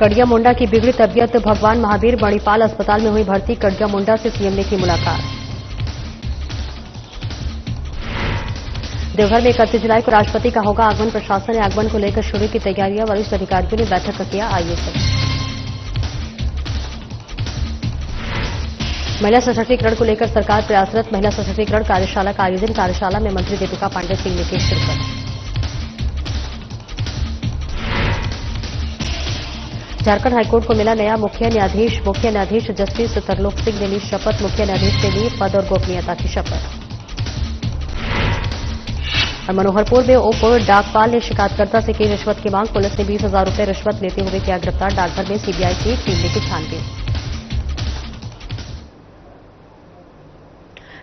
कड़िया मुंडा की बिगड़ी तबीयत, भगवान महावीर मणिपाल अस्पताल में हुई भर्ती। कड़िया मुंडा से सीएम ने की मुलाकात। देवघर में 31 जुलाई को राष्ट्रपति का होगा आगमन। प्रशासन ने आगमन को लेकर शुरू की तैयारियां। वरिष्ठ अधिकारियों ने बैठक किया आयोजन। महिला सशक्तिकरण को लेकर सरकार प्रयासरत। महिला सशक्तिकरण कार्यशाला का आयोजन। कार्यशाला में मंत्री दीपिका पांडे सिंह ने की शिरकत। झारखंड हाईकोर्ट को मिला नया मुख्य न्यायाधीश। मुख्य न्यायाधीश जस्टिस तरलोक सिंह ने ली शपथ। मुख्य न्यायाधीश ने ली पद और गोपनीयता की शपथ। और मनोहरपुर में उप डाकपाल ने शिकायतकर्ता से की रिश्वत की मांग। पुलिस ने 20,000 रुपये रिश्वत लेते हुए किया गिरफ्तार। डाकघर में सीबीआई की टीम ने की छानबीन।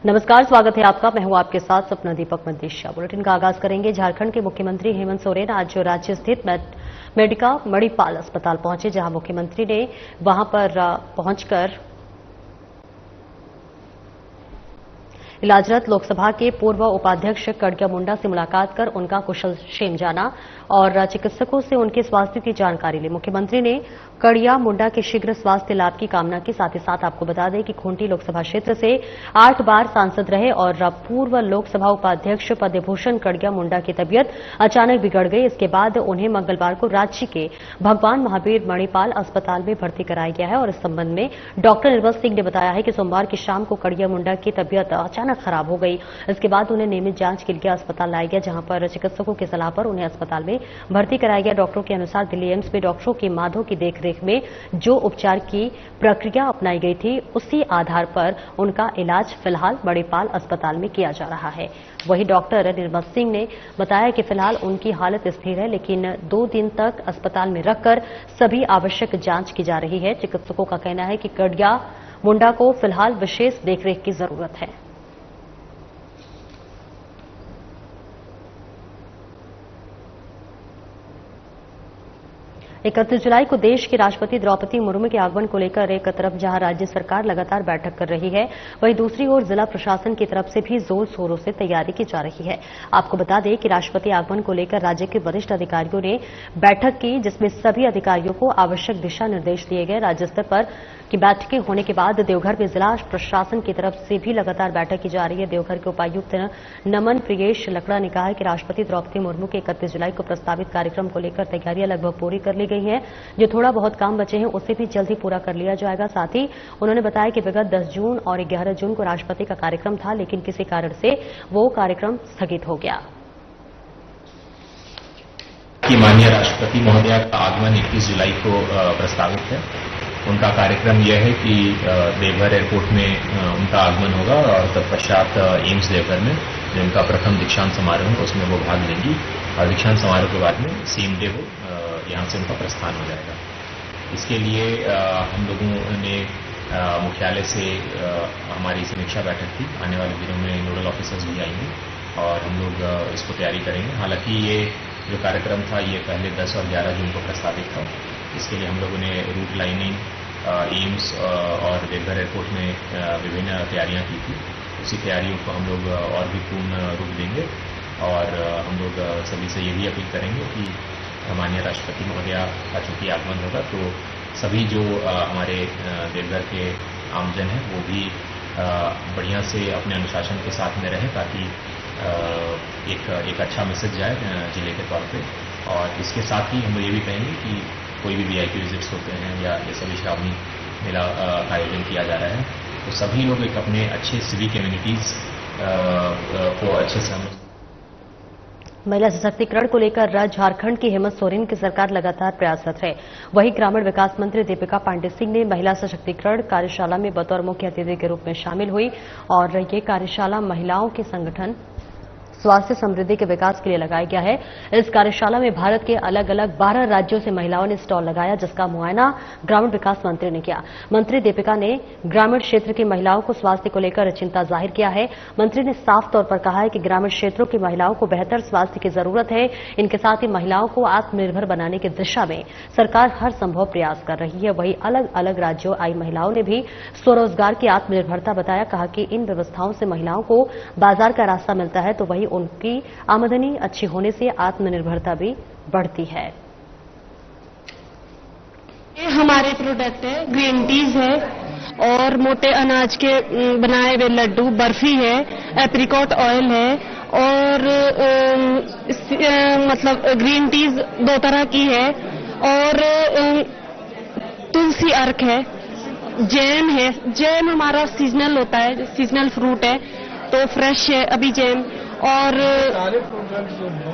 नमस्कार, स्वागत है आपका। मैं हूं आपके साथ सपना दीपक मंदेशिया। बुलेटिन का आगाज करेंगे। झारखंड के मुख्यमंत्री हेमंत सोरेन आज राज्य स्थित मेडिका मणिपाल अस्पताल पहुंचे, जहां मुख्यमंत्री ने वहां पर पहुंचकर इलाजरत लोकसभा के पूर्व उपाध्यक्ष कड़िया मुंडा से मुलाकात कर उनका कुशलक्षेम जाना और चिकित्सकों से उनके स्वास्थ्य की जानकारी ली। मुख्यमंत्री ने कड़िया मुंडा के शीघ्र स्वास्थ्य लाभ की कामना की। साथ ही साथ आपको बता दें कि खूंटी लोकसभा क्षेत्र से 8 बार सांसद रहे और पूर्व लोकसभा उपाध्यक्ष पद्मभूषण कड़िया मुंडा की तबीयत अचानक बिगड़ गई। इसके बाद उन्हें मंगलवार को रांची के भगवान महावीर मणिपाल अस्पताल में भर्ती कराया गया है और इस संबंध में डॉक्टर निर्मल सिंह ने बताया है कि सोमवार की शाम को कड़िया मुंडा की तबीयत अचानक खराब हो गई। इसके बाद उन्हें नियमित जांच के लिए अस्पताल लाया गया, जहां पर चिकित्सकों की सलाह पर उन्हें अस्पताल में भर्ती कराया गया। डॉक्टरों के अनुसार दिल्ली एम्स में डॉक्टरों की माधव की देखरेख में जो उपचार की प्रक्रिया अपनाई गई थी, उसी आधार पर उनका इलाज फिलहाल मणिपाल अस्पताल में किया जा रहा है। वहीं डॉक्टर निर्मल सिंह ने बताया कि फिलहाल उनकी हालत स्थिर है, लेकिन 2 दिन तक अस्पताल में रखकर सभी आवश्यक जांच की जा रही है। चिकित्सकों का कहना है कि कड़िया मुंडा को फिलहाल विशेष देखरेख की जरूरत है। 31 जुलाई को देश की राष्ट्रपति द्रौपदी मुर्मू के आगमन को लेकर एक तरफ जहां राज्य सरकार लगातार बैठक कर रही है, वहीं दूसरी ओर जिला प्रशासन की तरफ से भी जोर शोरों से तैयारी की जा रही है। आपको बता दें कि राष्ट्रपति आगमन को लेकर राज्य के वरिष्ठ अधिकारियों ने बैठक की, जिसमें सभी अधिकारियों को आवश्यक दिशा निर्देश दिए गए। राज्य स्तर पर की बैठकें होने के बाद देवघर में जिला प्रशासन की तरफ से भी लगातार बैठक की जा रही है। देवघर के उपायुक्त नमन प्रियेश लकड़ा ने कहा है कि राष्ट्रपति द्रौपदी मुर्मू के 31 जुलाई को प्रस्तावित कार्यक्रम को लेकर तैयारियां लगभग पूरी कर ली गई है। जो थोड़ा बहुत काम बचे हैं उसे भी जल्द ही पूरा कर लिया जाएगा। साथ ही उन्होंने बताया कि विगत 10 जून और 11 जून को राष्ट्रपति का कार्यक्रम था, लेकिन किसी कारण से वो कार्यक्रम स्थगित हो गया। माननीय राष्ट्रपति महोदया का आगमन 21 जुलाई को प्रस्तावित है। उनका कार्यक्रम यह है कि देवघर एयरपोर्ट में उनका आगमन होगा और तत्पश्चात एम्स देवघर में जो उनका प्रथम दीक्षांत समारोह है उसमें वो भाग लेंगी और दीक्षांत समारोह के बाद में सेम डे वो यहाँ से उनका प्रस्थान हो जाएगा। इसके लिए हम लोगों ने मुख्यालय से हमारी समीक्षा बैठक की। आने वाले दिनों में नोडल ऑफिसर्स भी आएंगे और हम लोग इसको तैयारी करेंगे। हालांकि ये जो कार्यक्रम था ये पहले 10 और 11 जून को प्रस्तावित था। इसके लिए हम लोगों ने रूट लाइनिंग एम्स और देवघर एयरपोर्ट में विभिन्न तैयारियां की थी। उसी तैयारियों को हम लोग और भी पूर्ण रूप देंगे और हम लोग सभी से ये भी अपील करेंगे कि माननीय राष्ट्रपति महोदया का चूंकि आगमन होगा तो सभी जो हमारे देवघर के आमजन हैं वो भी बढ़िया से अपने अनुशासन के साथ में रहें, ताकि एक अच्छा मैसेज जाए जिले के तौर पे। और इसके साथ ही हम ये भी कहेंगे कि कोई भी वीआईपी विजिट्स होते हैं या ये सभी श्रावणी मेला का आयोजन किया जा रहा है तो सभी लोग एक अपने अच्छे सिविक इम्यूनिटीज को अच्छे से महिला सशक्तिकरण को लेकर झारखंड की हेमंत सोरेन की सरकार लगातार प्रयासरत है। वहीं ग्रामीण विकास मंत्री दीपिका पांडे सिंह ने महिला सशक्तिकरण कार्यशाला में बतौर मुख्य अतिथि के रूप में शामिल हुई और ये कार्यशाला महिलाओं के संगठन स्वास्थ्य समृद्धि के विकास के लिए लगाया गया है। इस कार्यशाला में भारत के अलग अलग 12 राज्यों से महिलाओं ने स्टॉल लगाया, जिसका मुआयना ग्रामीण विकास मंत्री ने किया। मंत्री दीपिका ने ग्रामीण क्षेत्र की महिलाओं को स्वास्थ्य को लेकर चिंता जाहिर किया है। मंत्री ने साफ तौर पर कहा है कि ग्रामीण क्षेत्रों की महिलाओं को बेहतर स्वास्थ्य की जरूरत है। इनके साथ ही महिलाओं को आत्मनिर्भर बनाने की दिशा में सरकार हर संभव प्रयास कर रही है। वहीं अलग अलग राज्यों आई महिलाओं ने भी स्वरोजगार की आत्मनिर्भरता बताया। कहा कि इन व्यवस्थाओं से महिलाओं को बाजार का रास्ता मिलता है तो वहीं उनकी आमदनी अच्छी होने से आत्मनिर्भरता भी बढ़ती है। ये हमारे प्रोडक्ट है, ग्रीन टीज है और मोटे अनाज के बनाए हुए लड्डू, बर्फी है, एप्रिकॉट ऑयल है और मतलब ग्रीन टीज 2 तरह की है और तुलसी अर्क है, जैम है। जैम हमारा सीजनल होता है, सीजनल फ्रूट है तो फ्रेश है अभी जैम। और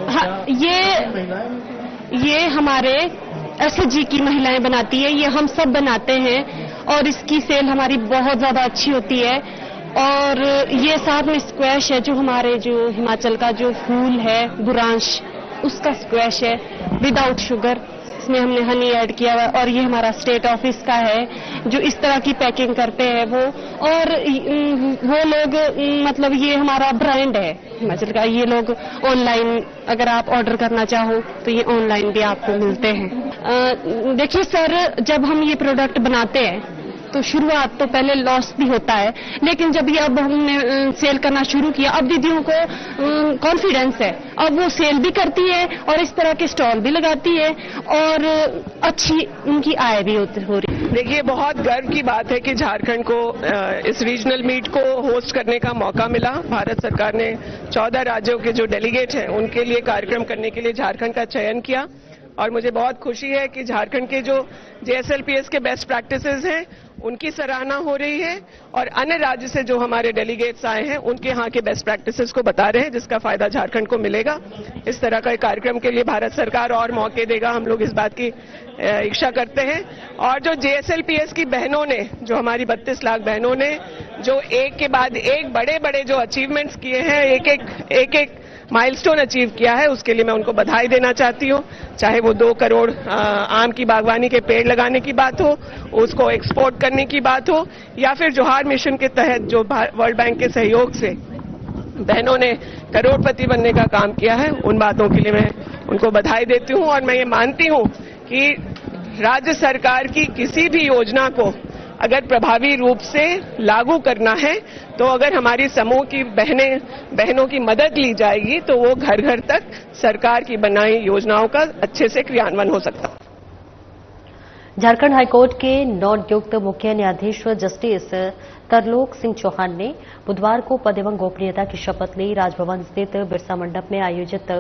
हाँ, ये हमारे एसएचजी की महिलाएं बनाती है, ये हम सब बनाते हैं और इसकी सेल हमारी बहुत ज्यादा अच्छी होती है। और ये साथ में स्क्वैश है, जो हमारे जो हिमाचल का जो फूल है बुरांश, उसका स्क्वैश है विदाउट शुगर, इसमें हमने हनी ऐड किया हुआ है। और ये हमारा स्टेट ऑफिस का है जो इस तरह की पैकिंग करते हैं वो। और वो लोग मतलब ये हमारा ब्रांड है हिमाचल का, ये लोग ऑनलाइन अगर आप ऑर्डर करना चाहो तो ये ऑनलाइन भी आपको मिलते हैं। देखिए सर, जब हम ये प्रोडक्ट बनाते हैं तो शुरुआत तो पहले लॉस भी होता है, लेकिन जब ये अब हमने सेल करना शुरू किया, अब दीदियों को कॉन्फिडेंस है, अब वो सेल भी करती है और इस तरह के स्टॉल भी लगाती है और अच्छी उनकी आय भी हो रही है। देखिए, बहुत गर्व की बात है कि झारखंड को इस रीजनल मीट को होस्ट करने का मौका मिला। भारत सरकार ने 14 राज्यों के जो डेलीगेट हैं उनके लिए कार्यक्रम करने के लिए झारखंड का चयन किया और मुझे बहुत खुशी है कि झारखंड के जो JSLPS के बेस्ट प्रैक्टिसेस हैं उनकी सराहना हो रही है और अन्य राज्य से जो हमारे डेलीगेट्स आए हैं उनके यहाँ के बेस्ट प्रैक्टिसेस को बता रहे हैं, जिसका फायदा झारखंड को मिलेगा। इस तरह का एक कार्यक्रम के लिए भारत सरकार और मौके देगा, हम लोग इस बात की इच्छा करते हैं। और जो JSLPS की बहनों ने, जो हमारी 32 लाख बहनों ने जो एक के बाद एक बड़े बड़े जो अचीवमेंट्स किए हैं, एक एक माइलस्टोन अचीव किया है, उसके लिए मैं उनको बधाई देना चाहती हूँ। चाहे वो 2 करोड़ आम की बागवानी के पेड़ लगाने की बात हो, उसको एक्सपोर्ट करने की बात हो, या फिर जोहार मिशन के तहत जो वर्ल्ड बैंक के सहयोग से बहनों ने करोड़पति बनने का काम किया है, उन बातों के लिए मैं उनको बधाई देती हूँ। और मैं ये मानती हूँ कि राज्य सरकार की किसी भी योजना को अगर प्रभावी रूप से लागू करना है तो अगर हमारी समूह की बहनों की मदद ली जाएगी तो वो घर घर तक सरकार की बनाई योजनाओं का अच्छे से क्रियान्वयन हो सकता है। झारखंड हाईकोर्ट के नवनियुक्त मुख्य न्यायाधीश जस्टिस तरलोक सिंह चौहान ने बुधवार को पद एवं गोपनीयता की शपथ ली। राजभवन स्थित बिरसा मंडप में आयोजित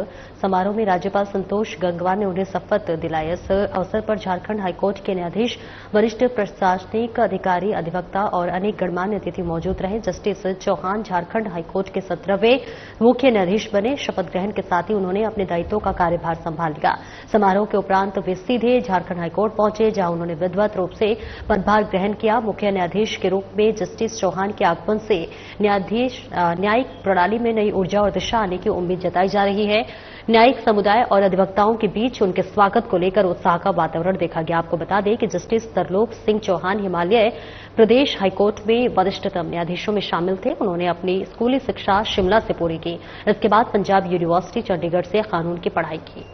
समारोह में राज्यपाल संतोष गंगवार ने उन्हें शपथ दिलाई। इस अवसर पर झारखंड हाईकोर्ट के न्यायाधीश, वरिष्ठ प्रशासनिक अधिकारी, अधिवक्ता और अनेक गणमान्य अतिथि मौजूद रहे। जस्टिस चौहान झारखंड हाईकोर्ट के 17वें मुख्य न्यायाधीश बने। शपथ ग्रहण के साथ ही उन्होंने अपने दायित्वों का कार्यभार संभाल लिया। समारोह के उपरांत वे सीधे झारखंड हाईकोर्ट पहुंचे, जहां उन्होंने विधिवत रूप से पदभार ग्रहण किया। मुख्य न्यायाधीश के रूप में जस्टिस चौहान के आगमन से न्यायिक प्रणाली में नई ऊर्जा और दिशा आने की उम्मीद जताई जा रही है। न्यायिक समुदाय और अधिवक्ताओं के बीच उनके स्वागत को लेकर उत्साह का वातावरण देखा गया। आपको बता दें कि जस्टिस तरलोक सिंह चौहान हिमालय प्रदेश हाईकोर्ट में वरिष्ठतम न्यायाधीशों में शामिल थे। उन्होंने अपनी स्कूली शिक्षा शिमला से पूरी की। इसके बाद पंजाब यूनिवर्सिटी चंडीगढ़ से कानून की पढ़ाई की।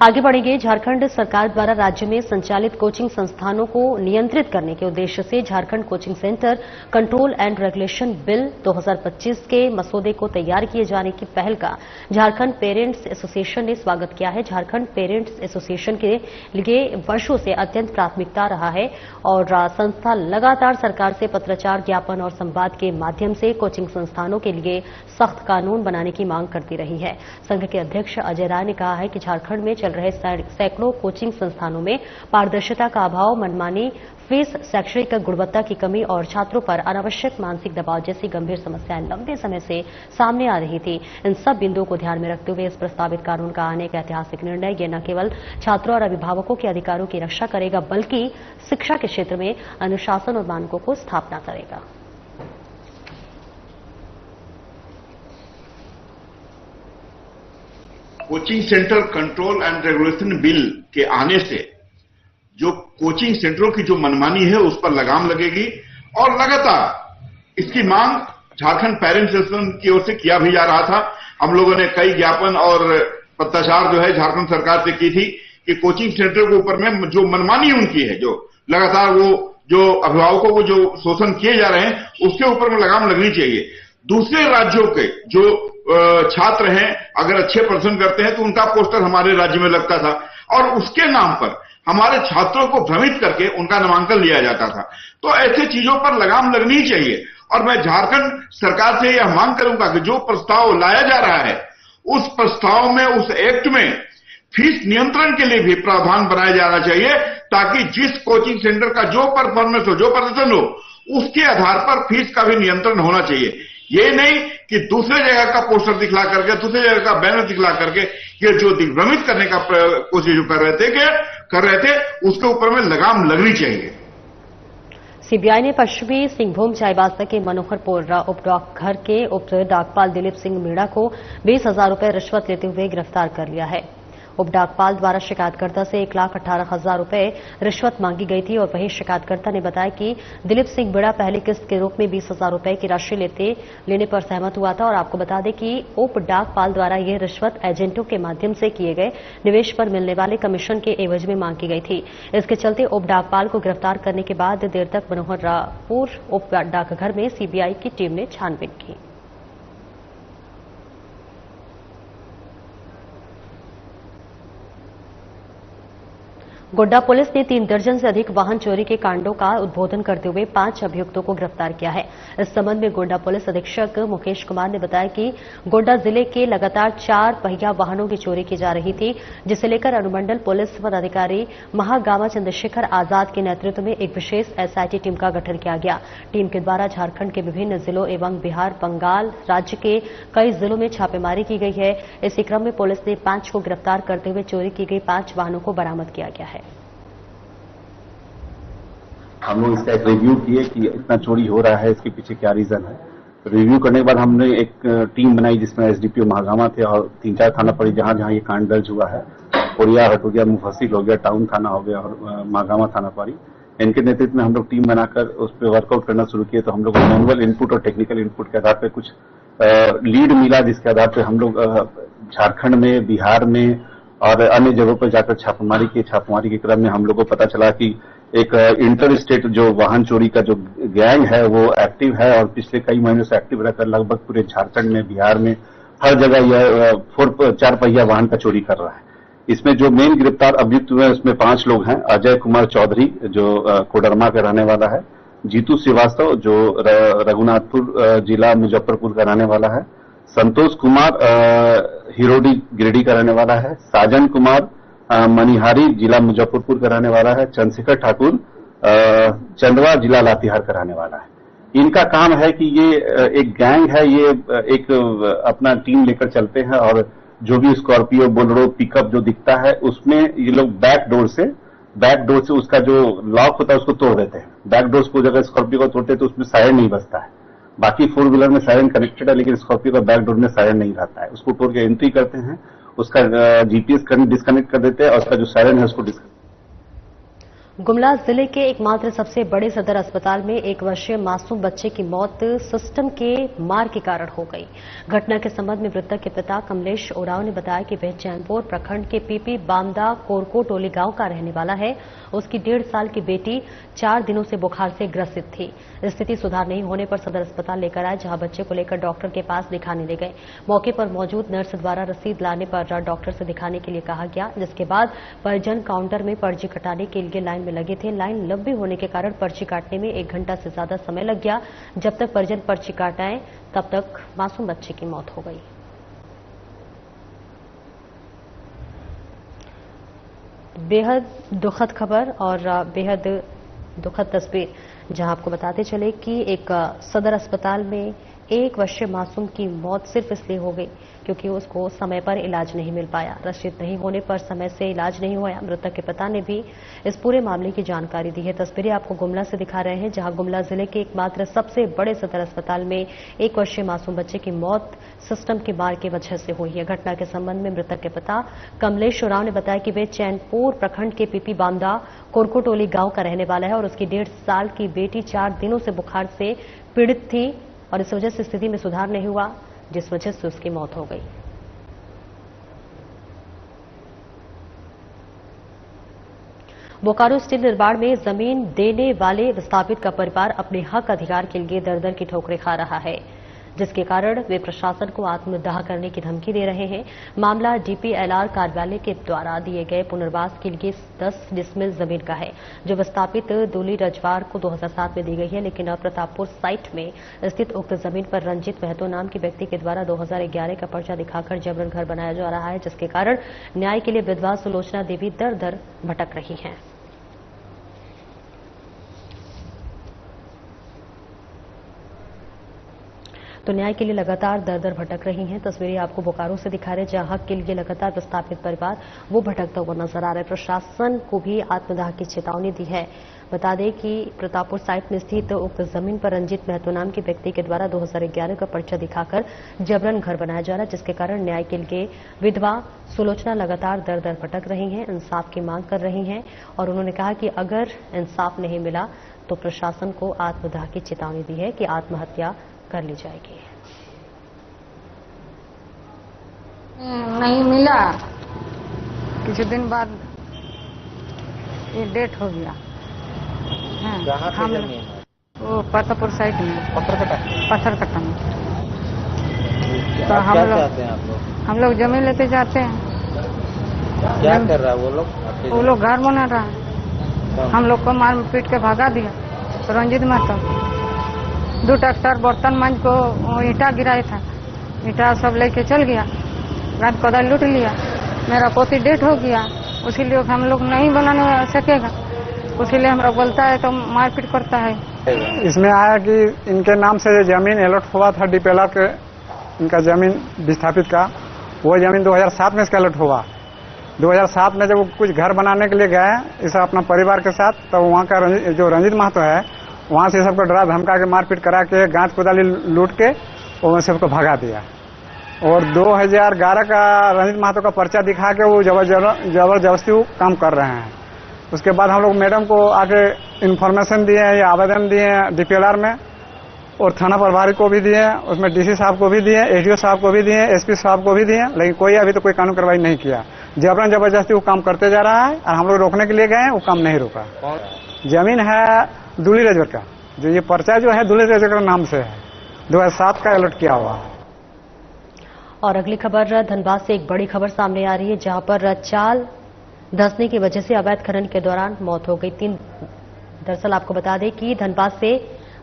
आगे बढ़ेंगे। झारखंड सरकार द्वारा राज्य में संचालित कोचिंग संस्थानों को नियंत्रित करने के उद्देश्य से Jharkhand coaching centre control and regulation bill 2025 के मसौदे को तैयार किए जाने की पहल का झारखंड पेरेंट्स एसोसिएशन ने स्वागत किया है। झारखंड पेरेंट्स एसोसिएशन के लिए वर्षों से अत्यंत प्राथमिकता रहा है और संस्था लगातार सरकार से पत्राचार, ज्ञापन और संवाद के माध्यम से कोचिंग संस्थानों के लिए सख्त कानून बनाने की मांग करती रही है। संघ के अध्यक्ष अजय राय ने कहा है कि झारखंड में चल रहे सैकड़ों कोचिंग संस्थानों में पारदर्शिता का अभाव, मनमानी फीस, शैक्षणिक गुणवत्ता की कमी और छात्रों पर अनावश्यक मानसिक दबाव जैसी गंभीर समस्याएं लंबे समय से सामने आ रही थी। इन सब बिंदुओं को ध्यान में रखते हुए इस प्रस्तावित कानून का आने का ऐतिहासिक निर्णय ये न केवल छात्रों और अभिभावकों के अधिकारों की रक्षा करेगा, बल्कि शिक्षा के क्षेत्र में अनुशासन और मानकों को स्थापना करेगा। Coaching centre control and regulation bill के आने से जो कोचिंग सेंटरों की जो मनमानी है उस पर लगाम लगेगी और लगातार इसकी मांग झारखंड पेरेंट्स एसोसिएशन की ओर से किया भी जा रहा था। हम लोगों ने कई ज्ञापन और पत्राचार जो है झारखंड सरकार से की थी कि कोचिंग सेंटर के ऊपर में जो मनमानी उनकी है, जो लगातार वो जो अभिभावकों को जो शोषण किए जा रहे हैं उसके ऊपर में लगाम लगनी चाहिए। दूसरे राज्यों के जो छात्र हैं अगर अच्छे प्रदर्शन करते हैं तो उनका पोस्टर हमारे राज्य में लगता था और उसके नाम पर हमारे छात्रों को भ्रमित करके उनका नामांकन लिया जाता था। तो ऐसे चीजों पर लगाम लगनी चाहिए और मैं झारखंड सरकार से यह मांग करूंगा कि जो प्रस्ताव लाया जा रहा है उस प्रस्ताव में, उस एक्ट में फीस नियंत्रण के लिए भी प्रावधान बनाया जाना चाहिए ताकि जिस कोचिंग सेंटर का जो परफॉर्मेंस हो, जो प्रदर्शन हो, उसके आधार पर फीस का भी नियंत्रण होना चाहिए। ये नहीं कि दूसरे जगह का पोस्टर दिखला करके, दूसरे जगह का बैनर दिखला करके ये जो दिग्भ्रमित करने का कोशिश कर रहे थे उसके ऊपर में लगाम लगनी चाहिए। सीबीआई ने पश्चिमी सिंहभूम चाईबासा के मनोहरपुर उप डाकघर के उप डाकपाल दिलीप सिंह मीणा को 20,000 रुपए रिश्वत लेते हुए गिरफ्तार कर लिया है। उप डाकपाल द्वारा शिकायतकर्ता से 1,18,000 रुपए रिश्वत मांगी गई थी और वहीं शिकायतकर्ता ने बताया कि दिलीप सिंह मीणा पहली किस्त के रूप में 20,000 रुपए की राशि लेने पर सहमत हुआ था और आपको बता दें कि उप डाकपाल द्वारा यह रिश्वत एजेंटों के माध्यम से किए गए निवेश पर मिलने वाले कमीशन के एवज में मांग की गई थी। इसके चलते उप डाकपाल को गिरफ्तार करने के बाद देर तक मनोहरपुर उप डाकघर में सीबीआई की टीम ने छानबीन की। गोड्डा पुलिस ने 3 दर्जन से अधिक वाहन चोरी के कांडों का उद्भोधन करते हुए 5 अभियुक्तों को गिरफ्तार किया है। इस संबंध में गोड्डा पुलिस अधीक्षक मुकेश कुमार ने बताया कि गोड्डा जिले के लगातार 4 पहिया वाहनों की चोरी की जा रही थी, जिसे लेकर अनुमंडल पुलिस पदाधिकारी महागामा चंद्रशेखर आजाद के नेतृत्व में एक विशेष एसआईटी टीम का गठन किया गया। टीम के द्वारा झारखंड के विभिन्न जिलों एवं बिहार, बंगाल राज्य के कई जिलों में छापेमारी की गई है। इसी क्रम में पुलिस ने 5 को गिरफ्तार करते हुए चोरी की गई 5 वाहनों को बरामद किया गया है। हम लोग इसका एक रिव्यू किए कि इतना चोरी हो रहा है, इसके पीछे क्या रीजन है। तो रिव्यू करने के बाद हमने एक टीम बनाई जिसमें एसडीपीओ महागामा थे और 3-4 थाना पड़ी जहां जहां ये कांड दर्ज हुआ है। कोरियाहट हो गया, मुफस्सिल हो गया, टाउन थाना हो गया और महागामा थाना पड़ी। इनके नेतृत्व में हम लोग टीम बनाकर उस पर वर्कआउट करना शुरू किए। तो हम लोग मैनुअल इनपुट और टेक्निकल इनपुट के आधार पर कुछ लीड मिला, जिसके आधार पर हम लोग झारखंड में, बिहार में और अन्य जगहों पर जाकर छापेमारी के क्रम में हम लोग को पता चला कि एक इंटर स्टेट जो वाहन चोरी का जो गैंग है वो एक्टिव है और पिछले कई महीनों से एक्टिव रहकर लगभग पूरे झारखंड में, बिहार में हर जगह यह 4 पहिया वाहन का चोरी कर रहा है। इसमें जो मेन गिरफ्तार अभियुक्त हुए हैं उसमें 5 लोग हैं। अजय कुमार चौधरी जो कोडरमा का रहने वाला है, जीतू श्रीवास्तव जो रघुनाथपुर जिला मुजफ्फरपुर का रहने वाला है, संतोष कुमार हिरोडी गिरिडीह का रहने वाला है, साजन कुमार मनिहारी जिला मुजफ्फरपुर का रहने वाला है, चंद्रशेखर ठाकुर चंदवा जिला लातेहार का रहने वाला है। इनका काम है कि ये एक गैंग है, ये एक अपना टीम लेकर चलते हैं और जो भी स्कॉर्पियो, बोलेरो, पिकअप जो दिखता है उसमें ये लोग बैक डोर से उसका जो लॉक होता है उसको तोड़ देते हैं। बैक डोर को अगर स्कॉर्पियो को तोड़ते हैं तो उसमें सायरन नहीं बजता है। बाकी 4 व्हीलर में सायरन कनेक्टेड है लेकिन स्कॉर्पियो का बैक डोर में सायरन नहीं रहता है। उसको तोड़ के एंट्री करते हैं, उसका जीपीएस डिस्कनेक्ट कर देते हैं और उसका जो सायरन है उसको डिस्कनेक्ट। गुमला जिले के एकमात्र सबसे बड़े सदर अस्पताल में 1 वर्षीय मासूम बच्चे की मौत सिस्टम के मार के कारण हो गई। घटना के संबंध में मृतक के पिता कमलेश ओराव ने बताया कि वह चैनपुर प्रखंड के पीपी बामदा कोरको टोली गांव का रहने वाला है। उसकी 1.5 साल की बेटी 4 दिनों से बुखार से ग्रसित थी। स्थिति सुधार नहीं होने पर सदर अस्पताल लेकर आए, जहां बच्चे को लेकर डॉक्टर के पास दिखाने ले गए। मौके पर मौजूद नर्स द्वारा रसीद लाने पर डॉक्टर से दिखाने के लिए कहा गया, जिसके बाद परिजन काउंटर में पर्ची कटाने के लिए लाइन में लगे थे। लाइन लंबी होने के कारण पर्ची काटने में 1 घंटा से ज्यादा समय लग गया। जब तक परिजन पर्ची काटाएं तब तक मासूम बच्चे की मौत हो गई। बेहद दुखद खबर और बेहद दुखद तस्वीर, जहां आपको बताते चले कि एक सदर अस्पताल में 1 वर्षीय मासूम की मौत सिर्फ इसलिए हो गई क्योंकि उसको समय पर इलाज नहीं मिल पाया। रसीद नहीं होने पर समय से इलाज नहीं हुआ। मृतक के पिता ने भी इस पूरे मामले की जानकारी दी है। तस्वीरें आपको गुमला से दिखा रहे हैं, जहां गुमला जिले के एकमात्र सबसे बड़े सदर अस्पताल में 1 वर्षीय मासूम बच्चे की मौत सिस्टम की मार की वजह से हुई है। घटना के संबंध में मृतक के पिता कमलेश ओराव ने बताया कि वे चैनपुर प्रखंड के पीपी बामदा कोरको टोली गांव का रहने वाला है और उसकी 1.5 साल की बेटी 4 दिनों से बुखार से पीड़ित थी और इस वजह से स्थिति में सुधार नहीं हुआ, जिस वजह से उसकी मौत हो गई। बोकारो स्टील निर्माण में जमीन देने वाले विस्थापित का परिवार अपने हक अधिकार के लिए दर-दर की ठोकरें खा रहा है। जिसके कारण वे प्रशासन को आत्मदाह करने की धमकी दे रहे हैं। मामला डीपीएलआर कार्यालय के द्वारा दिए गए पुनर्वास के लिए 10 डिसमिल जमीन का है, जो विस्थापित दूली रजवार को 2007 में दी गई है, लेकिन अब प्रतापपुर साइट में स्थित उक्त जमीन पर रंजित महतो नाम के व्यक्ति के द्वारा 2011 का पर्चा दिखाकर जबरन घर बनाया जा रहा है, जिसके कारण न्याय के लिए विधवा सुलोचना देवी दर दर भटक रही हैं। तो न्याय के लिए लगातार दर दर भटक रही हैं। तस्वीरें आपको बोकारो से दिखा रहे हैं, जहां हक के लिए लगातार विस्थापित परिवार वो भटकता हुआ नजर आ रहा है। प्रशासन को भी आत्मदाह की चेतावनी दी है। बता दें कि प्रतापपुर साइट में स्थित उक्त जमीन पर रंजित महतो नाम के व्यक्ति के द्वारा 2011 का पर्चा दिखाकर जबरन घर बनाया जा रहा है, जिसके कारण न्याय के लिए विधवा सुलोचना लगातार दर दर भटक रही हैं, इंसाफ की मांग कर रही हैं। और उन्होंने कहा कि अगर इंसाफ नहीं मिला तो प्रशासन को आत्मदाह की चेतावनी दी है कि आत्महत्या कर ली जाएगी। नहीं मिला, कुछ दिन बाद ये डेट हो गया। हम वो प्रतापपुर साइड में पत्थरकट्टा में। तो हम लोग जमीन लेते जाते हैं। क्या कर रहा है वो लोग घर बना रहा है। हम लोग को मार पीट के भगा दिया। रंजित महतो 2 ट्रैक्टर बर्तन मंज को ईंटा गिराया था, ईंटा सब लेके चल गया, गाद कोदाल लूट लिया। मेरा पोती डेट हो गया, उसीलिए हम लोग नहीं बनाने सकेगा, उसीलिए हमरा बोलता है तो मारपीट करता है। इसमें आया कि इनके नाम से जमीन अलॉट हुआ था डीपीएलआर के, इनका जमीन विस्थापित का, वो जमीन 2007 में इसका अलॉट हुआ। 2007 में जब कुछ घर बनाने के लिए गए इस अपना परिवार के साथ, तो वहाँ का जो रंजित महतो है वहाँ से सबको डरा धमका के मारपीट करा के गांठ कोदाली लूट के वो सबको भगा दिया। और 2011 का रंजित महतो का पर्चा दिखा के वो जबरदस्ती वो काम कर रहे हैं। उसके बाद हम लोग मैडम को आके इन्फॉर्मेशन दिए, या आवेदन दिए डीपीएलआर में, और थाना प्रभारी को भी दिए, उसमें डीसी साहब को भी दिए, एडीओ साहब को भी दिए, एसपी साहब को भी दिए, लेकिन कोई अभी तो कोई कानून कार्रवाई नहीं किया। जबरन जबरदस्ती वो काम करते जा रहा है और हम लोग रोकने के लिए गए, वो काम नहीं रुका। जमीन है दूली रजवर का, जो ये पर्चा जो है दूली रजवर का नाम से है, 2007 का अलॉट किया हुआ। और अगली खबर धनबाद से एक बड़ी खबर सामने आ रही है, जहां पर चाल धंसने की वजह से अवैध खनन के दौरान मौत हो गई। दरअसल आपको बता दें कि धनबाद से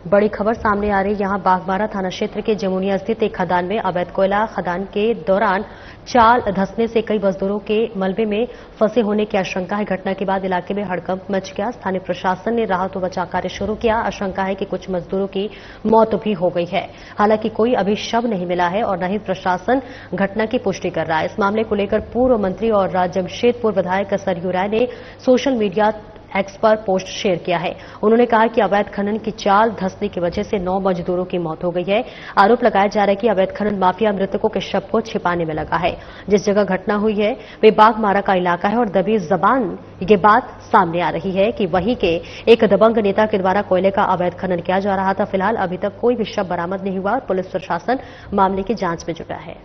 बड़ी खबर सामने आ रही है। यहां बागबारा थाना क्षेत्र के जमुनिया स्थित एक खदान में अवैध कोयला खदान के दौरान चाल धंसने से कई मजदूरों के मलबे में फंसे होने की आशंका है। घटना के बाद इलाके में हड़कंप मच गया। स्थानीय प्रशासन ने राहत और बचाव कार्य शुरू किया। आशंका है कि कुछ मजदूरों की मौत भी हो गई है। हालांकि कोई अभी शव नहीं मिला है और न ही प्रशासन घटना की पुष्टि कर रहा है। इस मामले को लेकर पूर्व मंत्री और जमशेदपुर विधायक सरयू राय ने सोशल मीडिया एक्स पर पोस्ट शेयर किया है। उन्होंने कहा कि अवैध खनन की चाल धंसने की वजह से 9 मजदूरों की मौत हो गई है। आरोप लगाया जा रहा है कि अवैध खनन माफिया मृतकों के शव को छिपाने में लगा है। जिस जगह घटना हुई है वे बागमारा का इलाका है और दबी जबान ये बात सामने आ रही है कि वहीं के एक दबंग नेता के द्वारा कोयले का अवैध खनन किया जा रहा था। फिलहाल अभी तक कोई भी शव बरामद नहीं हुआ और पुलिस प्रशासन मामले की जांच में जुटा है।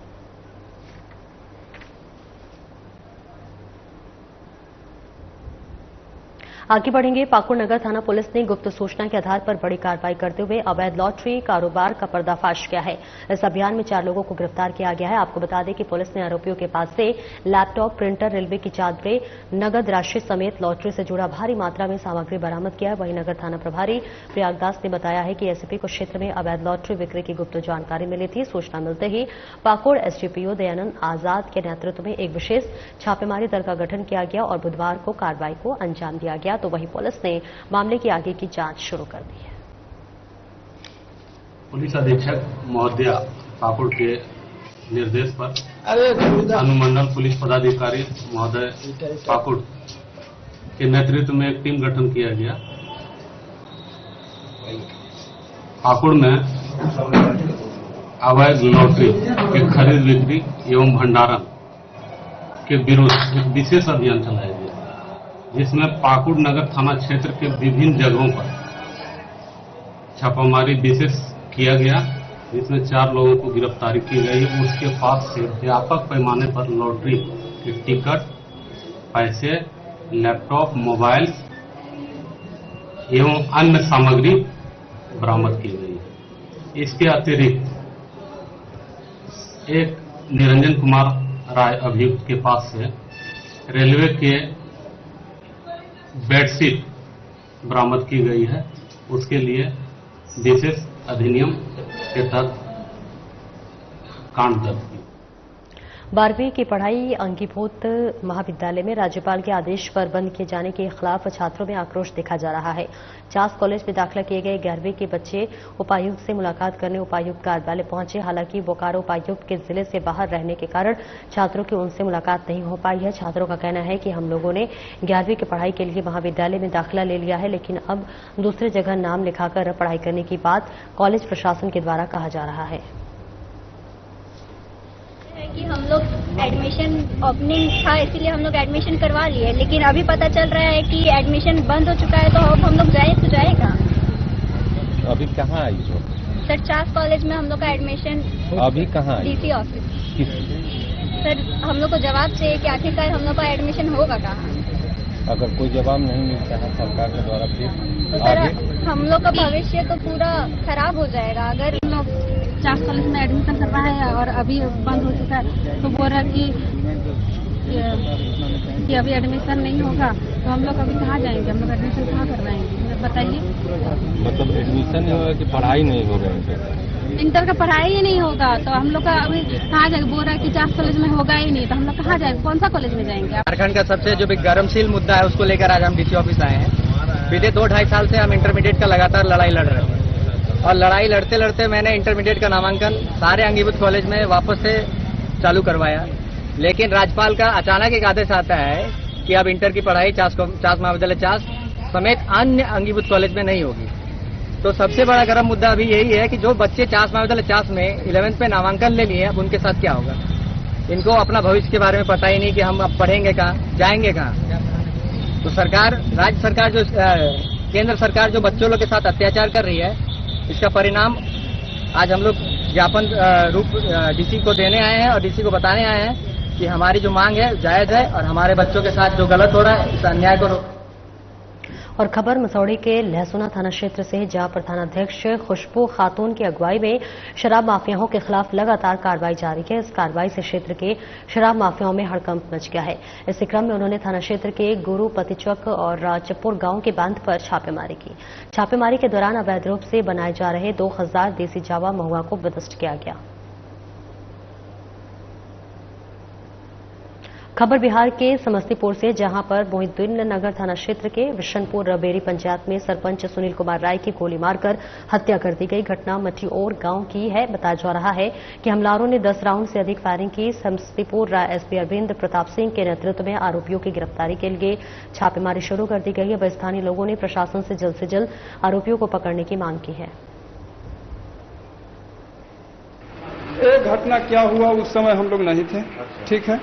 आगे बढ़ेंगे। पाकुड़ नगर थाना पुलिस ने गुप्त सूचना के आधार पर बड़ी कार्रवाई करते हुए अवैध लॉटरी कारोबार का पर्दाफाश किया है। इस अभियान में 4 लोगों को गिरफ्तार किया गया है। आपको बता दें कि पुलिस ने आरोपियों के पास से लैपटॉप, प्रिंटर, रेलवे की चादरें, नगद राशि समेत लॉटरी से जुड़ा भारी मात्रा में सामग्री बरामद किया है। वहीं नगर थाना प्रभारी प्रयागदास ने बताया है कि एसपी को क्षेत्र में अवैध लॉटरी बिक्री की गुप्त जानकारी मिली थी। सूचना मिलते ही पाकुड़ एसडीपीओ दयानंद आजाद के नेतृत्व में एक विशेष छापेमारी दल का गठन किया गया और बुधवार को कार्रवाई को अंजाम दिया गया। तो वहीं पुलिस ने मामले की आगे की जांच शुरू कर दी है। पुलिस अधीक्षक महोदया पाकुड़ के निर्देश पर अनुमंडल पुलिस पदाधिकारी महोदय पाकुड़ के नेतृत्व में एक टीम गठन किया गया। पाकुड़ में अवैध लॉटरी के खरीद बिक्री एवं भंडारण के विरुद्ध एक विशेष अभियान चलाया गया, जिसमें पाकुड़ नगर थाना क्षेत्र के विभिन्न जगहों पर छापामारी विशेष किया गया, जिसमें 4 लोगों को गिरफ्तारी की गई। उसके पास से व्यापक पैमाने पर लॉटरी के टिकट, पैसे, लैपटॉप, मोबाइल एवं अन्य सामग्री बरामद की गई। इसके अतिरिक्त एक निरंजन कुमार राय अभियुक्त के पास से रेलवे के बेडशीट बरामद की गई है। उसके लिए विशेष अधिनियम के तहत कांड दर्ज किया। 12वीं की पढ़ाई अंगीभूत महाविद्यालय में राज्यपाल के आदेश पर बंद किए जाने के खिलाफ छात्रों में आक्रोश देखा जा रहा है। चास कॉलेज में दाखिला किए गए 11वीं के बच्चे उपायुक्त से मुलाकात करने उपायुक्त कार्यालय पहुंचे। हालांकि बोकारो उपायुक्त के जिले से बाहर रहने के कारण छात्रों की उनसे मुलाकात नहीं हो पाई है। छात्रों का कहना है कि हम लोगों ने 11वीं की पढ़ाई के लिए महाविद्यालय में दाखिला ले लिया है, लेकिन अब दूसरी जगह नाम लिखाकर पढ़ाई करने की बात कॉलेज प्रशासन के द्वारा कहा जा रहा है। कि हम लोग एडमिशन ओपनिंग था इसीलिए हम लोग एडमिशन करवा लिए, लेकिन अभी पता चल रहा है कि एडमिशन बंद हो चुका है, तो अब हम लोग जाए तो जाएगा। अभी कहाँ आई हो? सर चास कॉलेज में हम लोग का एडमिशन अभी कहाँ आई? DC office. सर हम लोग को जवाब चाहिए कि आखिरकार हम लोग का एडमिशन होगा कहाँ। अगर कोई जवाब नहीं मिलता है सरकार के द्वारा फिर तो सर हम लोग का भविष्य तो पूरा खराब हो जाएगा। अगर हम लोग चास कॉलेज में एडमिशन कर रहा है और अभी बंद हो चुका है, तो बोल रहा है कि अभी एडमिशन नहीं होगा, तो हम लोग अभी कहाँ जाएंगे? हम लोग एडमिशन कहाँ करवाएंगे बताइए। मतलब एडमिशन नहीं होगा कि पढ़ाई नहीं हो रही है? इंटर का पढ़ाई ही नहीं होगा तो हम लोग का अभी कहाँ जाएंगे? बोल रहा है कि चास कॉलेज में होगा ही नहीं, तो हम लोग कहाँ जाएंगे? कौन सा कॉलेज में जाएंगे? झारखंड का सबसे जो भी गर्मशील मुद्दा है उसको लेकर आज हम डीसी ऑफिस आए हैं। बीते 2-2.5 साल से हम इंटरमीडिएट का लगातार लड़ाई लड़ रहे हैं और लड़ाई लड़ते लड़ते मैंने इंटरमीडिएट का नामांकन सारे अंगीभूत कॉलेज में वापस से चालू करवाया, लेकिन राज्यपाल का अचानक एक आदेश आता है कि अब इंटर की पढ़ाई चास महाविद्यालय चास समेत अन्य अंगीभूत कॉलेज में नहीं होगी। तो सबसे बड़ा गर्म मुद्दा अभी यही है कि जो बच्चे चास महाविद्यालय चास में 11th पे नामांकन ले लिए, अब उनके साथ क्या होगा? इनको अपना भविष्य के बारे में पता ही नहीं कि हम अब पढ़ेंगे कहाँ, जाएंगे कहाँ। तो सरकार, राज्य सरकार जो केंद्र सरकार जो बच्चों लोग के साथ अत्याचार कर रही है, इसका परिणाम आज हम लोग ज्ञापन रूप डीसी को देने आए हैं और डीसी को बताने आए हैं कि हमारी जो मांग है जायज है और हमारे बच्चों के साथ जो गलत हो रहा है इस अन्याय को रोक। और खबर मसौड़ी के लहसुना थाना क्षेत्र से, जहां पर थानाध्यक्ष खुशबू खातून की अगुवाई में शराब माफियाओं के खिलाफ लगातार कार्रवाई जारी है। इस कार्रवाई से क्षेत्र के शराब माफियाओं में हड़कंप मच गया है। इसी क्रम में उन्होंने थाना क्षेत्र के गुरु पतिचक और चप्पुर गांव के बांध पर छापेमारी की। छापेमारी के दौरान अवैध रूप से बनाए जा रहे 2000 देसी जावा महुआ को बंदिश किया गया। खबर बिहार के समस्तीपुर से, जहां पर मोहिउद्दीन नगर थाना क्षेत्र के विशनपुर रबेरी पंचायत में सरपंच सुनील कुमार राय की गोली मारकर हत्या कर दी गई। घटना मठियोर गांव की है। बताया जा रहा है कि हमलावरों ने 10 राउंड से अधिक फायरिंग की। समस्तीपुर एसपी अरविंद प्रताप सिंह के नेतृत्व में आरोपियों की गिरफ्तारी के लिए छापेमारी शुरू कर दी गई है। वह स्थानीय लोगों ने प्रशासन से जल्द आरोपियों को पकड़ने की मांग की है। एक घटना क्या हुआ उस समय हम लोग नहीं थे, ठीक है।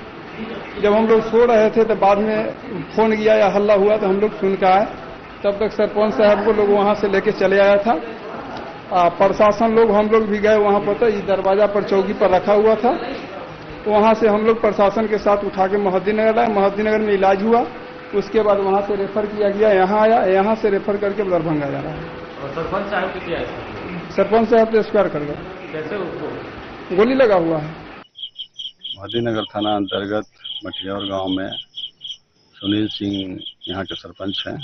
जब हम लोग सो रहे थे तो बाद में फोन किया या हल्ला हुआ तो हम लोग सुन के आए। तब तक सरपंच साहब को लोग वहां से लेके चले आया था। प्रशासन लोग, हम लोग भी गए वहां पर, तो इस दरवाजा पर चौकी पर रखा हुआ था। वहां से हम लोग प्रशासन के साथ उठा के मोहिउद्दीननगर लाए। मोहिउद्दीननगर में इलाज हुआ, उसके बाद वहां से रेफर किया गया, यहाँ आया, यहाँ से रेफर करके दरभंगा जा रहा है। और सरपंच साहब को क्या है? सरपंच साहब तो स्क्वायर कर गए। कैसे उसको गोली लगा हुआ है। मोहिउद्दीननगर थाना अंतर्गत मठियोर गांव में सुनील सिंह यहाँ के सरपंच हैं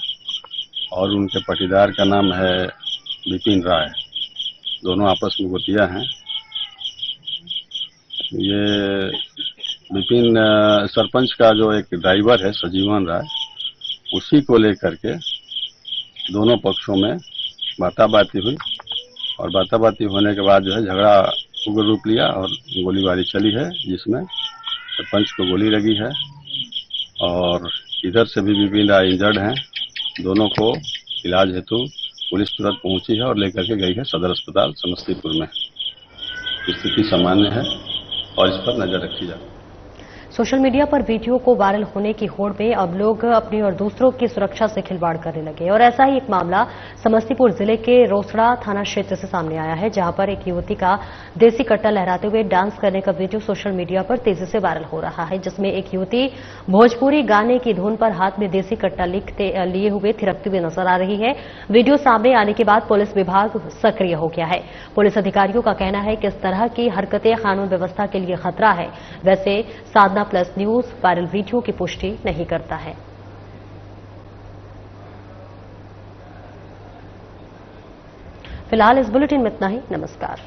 और उनके पटीदार का नाम है विपिन राय। दोनों आपस में गोतिया हैं। ये विपिन सरपंच का जो एक ड्राइवर है सजीवन राय, उसी को लेकर के दोनों पक्षों में बाताबाती हुई और बाताबाती होने के बाद जो है झगड़ा उग्र रूप लिया और गोलीबारी चली है, जिसमें सरपंच को गोली लगी है और इधर से भी विपिन राय इंजर्ड हैं। दोनों को इलाज हेतु पुलिस तुरंत पहुंची है और लेकर के गई है सदर अस्पताल समस्तीपुर में। स्थिति सामान्य है और इस पर नजर रखी जाए। सोशल मीडिया पर वीडियो को वायरल होने की होड़ में अब लोग अपनी और दूसरों की सुरक्षा से खिलवाड़ करने लगे और ऐसा ही एक मामला समस्तीपुर जिले के रोसड़ा थाना क्षेत्र से सामने आया है, जहां पर एक युवती का देसी कट्टा लहराते हुए डांस करने का वीडियो सोशल मीडिया पर तेजी से वायरल हो रहा है, जिसमें एक युवती भोजपुरी गाने की धुन पर हाथ में देसी कट्टा लिए हुए थिरकती हुई नजर आ रही है। वीडियो सामने आने के बाद पुलिस विभाग सक्रिय हो गया है। पुलिस अधिकारियों का कहना है कि इस तरह की हरकतें कानून व्यवस्था के लिए खतरा है। वैसे साधना प्लस न्यूज वायरल वीडियो की पुष्टि नहीं करता है। फिलहाल इस बुलेटिन में इतना ही। नमस्कार।